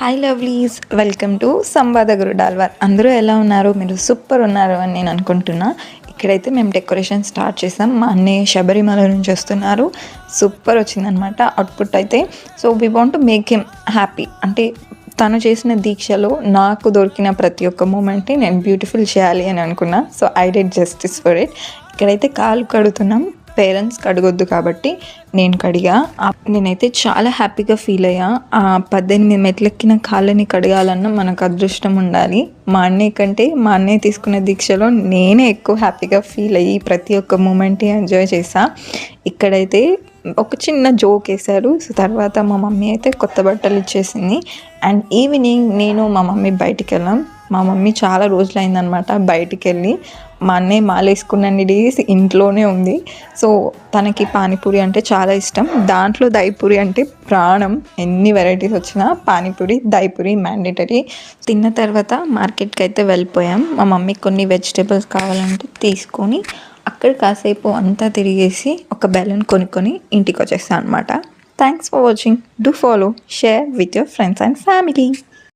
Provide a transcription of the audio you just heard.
Hi lovelies, welcome to సంవాద గురు డాల్వార్. అందరూ ఎలా ఉన్నారు? మీరు సూపర్ ఉన్నారు అని నేను అనుకుంటున్నా. ఇక్కడైతే మేము డెకరేషన్ స్టార్ట్ చేసాం. మా అన్నయ్య శబరిమల నుంచి వస్తున్నారు. సూపర్ వచ్చిందనమాట అవుట్పుట్ అయితే. So we want to make him happy. అంటే తను చేసిన దీక్షలో నాకు దొరికిన ప్రతి ఒక్క మూమెంట్ని నేను బ్యూటిఫుల్ చేయాలి అని అనుకున్నా. So I did justice for it. ఇక్కడైతే కాలు కడుగుతున్నాం. పేరెంట్స్ కడగొద్దు కాబట్టి నేను కడిగా. నేనైతే చాలా హ్యాపీగా ఫీల్ అయ్యా. ఆ 18 మెట్లెక్కిన కాళ్ళని కడగాలన్న మనకు అదృష్టం ఉండాలి. మా అన్నయ్య కంటే మా అన్నయ్య తీసుకునే దీక్షలో నేనే ఎక్కువ హ్యాపీగా ఫీల్ అయ్యి ప్రతి ఒక్క మూమెంట్ని ఎంజాయ్ చేసా. ఇక్కడైతే ఒక చిన్న జోక్ వేశారు. సో తర్వాత మా మమ్మీ అయితే కొత్త బట్టలు ఇచ్చేసింది. అండ్ ఈవినింగ్ నేను మా మమ్మీ బయటికి వెళ్ళాం. మా మమ్మీ చాలా రోజులైందనమాట బయటికి వెళ్ళి. మా అన్నయ్య మాలేసుకున్నన్ని డేస్ ఇంట్లోనే ఉంది. సో తనకి పానీపూరి అంటే చాలా ఇష్టం. దాంట్లో దైపూరి అంటే ప్రాణం. ఎన్ని వెరైటీస్ వచ్చినా పానీపూరి దైపూరి మ్యాండేటరీ. తిన్న తర్వాత మార్కెట్కి అయితే వెళ్ళిపోయాం. మా మమ్మీ కొన్ని వెజిటేబుల్స్ కావాలంటే తీసుకొని అక్కడ కాసేపు అంతా తిరిగేసి ఒక బెలూన్ కొనుక్కొని ఇంటికి వచ్చేస్తాను అనమాట. Thanks for watching. Do follow, share with your friends and family.